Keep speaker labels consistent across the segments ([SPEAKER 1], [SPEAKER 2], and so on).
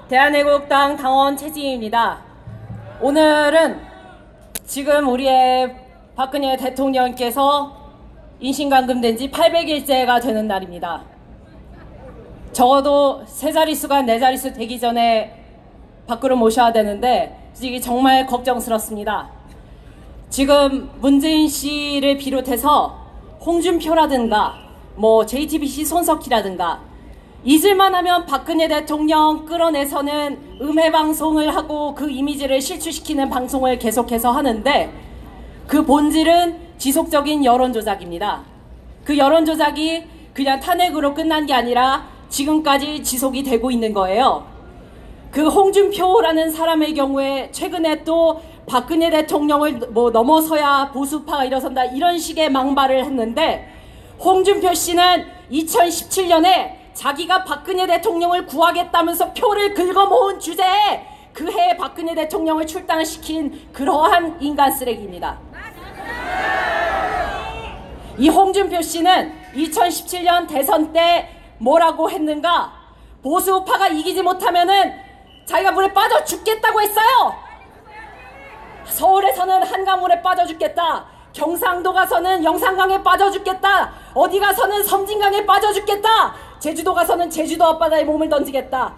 [SPEAKER 1] 대한애국당 당원 최지희입니다. 오늘은 지금 우리의 박근혜 대통령께서 인신감금된 지 800일째가 되는 날입니다. 적어도 3자릿수가 4자릿수 되기 전에 밖으로 모셔야 되는데 솔직히 정말 걱정스럽습니다. 지금 문재인 씨를 비롯해서 홍준표라든가 JTBC 손석희라든가 잊을만 하면 박근혜 대통령 끌어내서는 음해방송을 하고 그 이미지를 실추시키는 방송을 계속해서 하는데 그 본질은 지속적인 여론조작입니다. 그 여론조작이 그냥 탄핵으로 끝난 게 아니라 지금까지 지속이 되고 있는 거예요. 그 홍준표라는 사람의 경우에 최근에 또 박근혜 대통령을 넘어서야 보수파가 일어선다 이런 식의 망발을 했는데 홍준표 씨는 2017년에 자기가 박근혜 대통령을 구하겠다면서 표를 긁어모은 주제에 그 해에 박근혜 대통령을 출당시킨 그러한 인간 쓰레기입니다. 이 홍준표 씨는 2017년 대선 때 뭐라고 했는가? 보수파가 이기지 못하면은 자기가 물에 빠져 죽겠다고 했어요. 서울에서는 한강물에 빠져 죽겠다. 경상도 가서는 영산강에 빠져 죽겠다. 어디 가서는 섬진강에 빠져 죽겠다. 제주도 가서는 제주도 앞바다에 몸을 던지겠다.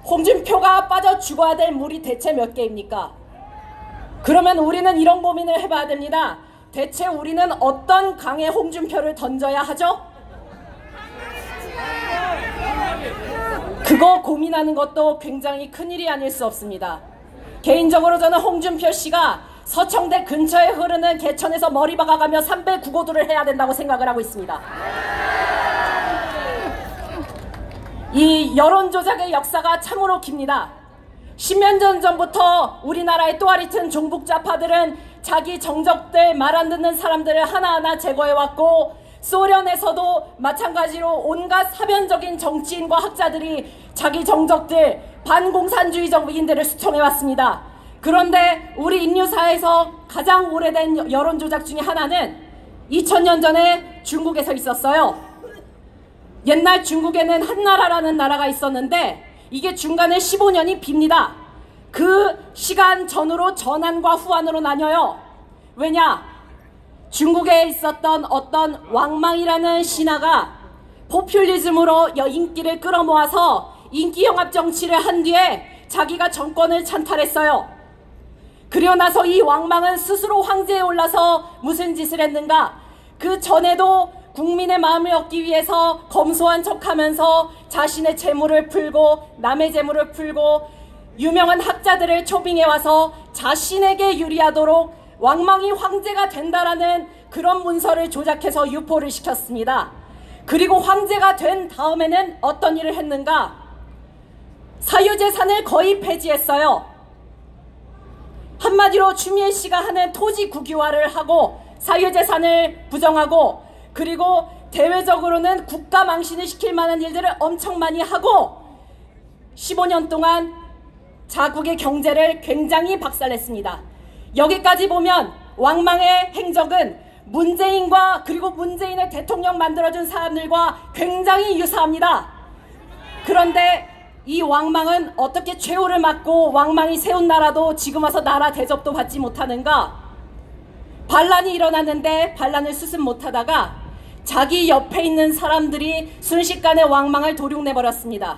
[SPEAKER 1] 홍준표가 빠져 죽어야 될 물이 대체 몇 개입니까? 그러면 우리는 이런 고민을 해봐야 됩니다. 대체 우리는 어떤 강에 홍준표를 던져야 하죠? 그거 고민하는 것도 굉장히 큰일이 아닐 수 없습니다. 개인적으로 저는 홍준표 씨가 서청대 근처에 흐르는 개천에서 머리 박아가며 300구고도를 해야 된다고 생각을 하고 있습니다. 이 여론조작의 역사가 참으로 깁니다. 10년 전부터 우리나라의 또아리 튼 종북좌파들은 자기 정적들 말 안 듣는 사람들을 하나하나 제거해왔고 소련에서도 마찬가지로 온갖 사변적인 정치인과 학자들이 자기 정적들 반공산주의적인들을 수청해왔습니다. 그런데 우리 인류사에서 가장 오래된 여론조작 중에 하나는 2000년 전에 중국에서 있었어요. 옛날 중국에는 한나라라는 나라가 있었는데 이게 중간에 15년이 빕니다. 그 시간 전후로 전한과 후한으로 나뉘어요. 왜냐? 중국에 있었던 어떤 왕망이라는 신하가 포퓰리즘으로 인기를 끌어모아서 인기영합 정치를 한 뒤에 자기가 정권을 찬탈했어요. 그리고 나서 이 왕망은 스스로 황제에 올라서 무슨 짓을 했는가? 그 전에도 국민의 마음을 얻기 위해서 검소한 척하면서 자신의 재물을 풀고 남의 재물을 풀고 유명한 학자들을 초빙해와서 자신에게 유리하도록 왕망이 황제가 된다라는 그런 문서를 조작해서 유포를 시켰습니다. 그리고 황제가 된 다음에는 어떤 일을 했는가? 사유재산을 거의 폐지했어요. 한마디로 추미애 씨가 하는 토지 국유화를 하고 사유재산을 부정하고 그리고 대외적으로는 국가 망신을 시킬 만한 일들을 엄청 많이 하고 15년 동안 자국의 경제를 굉장히 박살냈습니다. 여기까지 보면 왕망의 행적은 문재인과 그리고 문재인을 대통령 만들어준 사람들과 굉장히 유사합니다. 그런데 이 왕망은 어떻게 최후를 맞고 왕망이 세운 나라도 지금 와서 나라 대접도 받지 못하는가? 반란이 일어났는데 반란을 수습 못하다가 자기 옆에 있는 사람들이 순식간에 왕망을 도륙내버렸습니다.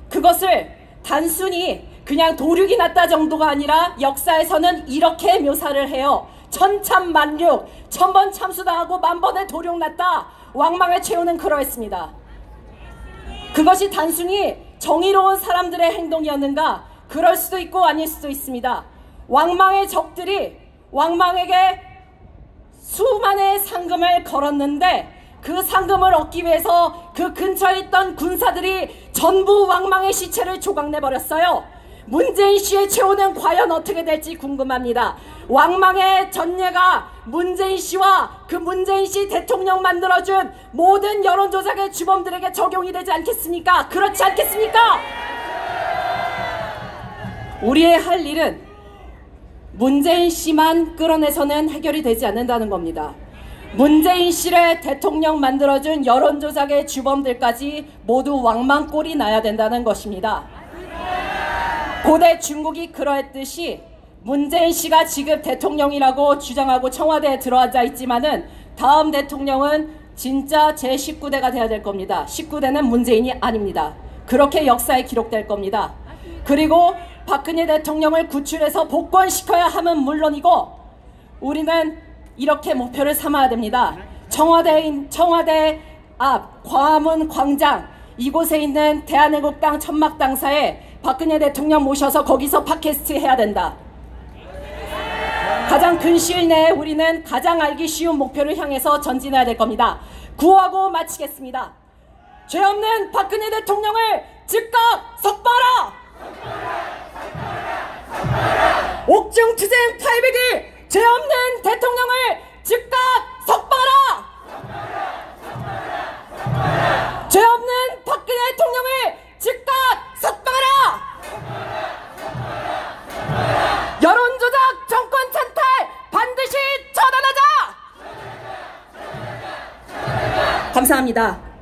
[SPEAKER 1] 그것을 단순히 그냥 도륙이 났다 정도가 아니라 역사에서는 이렇게 묘사를 해요. 천참만륙, 1000번 참수당하고 10,000번의 도륙났다. 왕망의 최후는 그러했습니다. 그것이 단순히 정의로운 사람들의 행동이었는가? 그럴 수도 있고 아닐 수도 있습니다. 왕망의 적들이 왕망에게 수만의 상금을 걸었는데 그 상금을 얻기 위해서 그 근처에 있던 군사들이 전부 왕망의 시체를 조각내버렸어요. 문재인 씨의 최후는 과연 어떻게 될지 궁금합니다. 왕망의 전례가 문재인 씨와 그 문재인 씨 대통령 만들어준 모든 여론조작의 주범들에게 적용이 되지 않겠습니까? 그렇지 않겠습니까? 우리의 할 일은 문재인 씨만 끌어내서는 해결이 되지 않는다는 겁니다. 문재인 씨를 대통령 만들어준 여론조작의 주범들까지 모두 왕망골이 나야 된다는 것입니다. 고대 중국이 그러했듯이 문재인 씨가 지금 대통령이라고 주장하고 청와대에 들어앉아 있지만은 다음 대통령은 진짜 제19대가 돼야 될 겁니다. 19대는 문재인이 아닙니다. 그렇게 역사에 기록될 겁니다. 그리고 박근혜 대통령을 구출해서 복권시켜야 함은 물론이고 우리는 이렇게 목표를 삼아야 됩니다. 청와대 앞 광화문 광장 이곳에 있는 대한애국당 천막당사에 박근혜 대통령 모셔서 거기서 팟캐스트 해야 된다. 가장 근시일 내에 우리는 가장 알기 쉬운 목표를 향해서 전진해야 될 겁니다. 구호하고 마치겠습니다. 죄 없는 박근혜 대통령을 즉각 석방하라! 옥중투쟁 800일 죄 없는 대통령을 즉각 석방하라! 죄 없는 박근혜 대통령을 즉각 석방하라! 여론조작 정권 찬탈 반드시 처단하자! 감사합니다.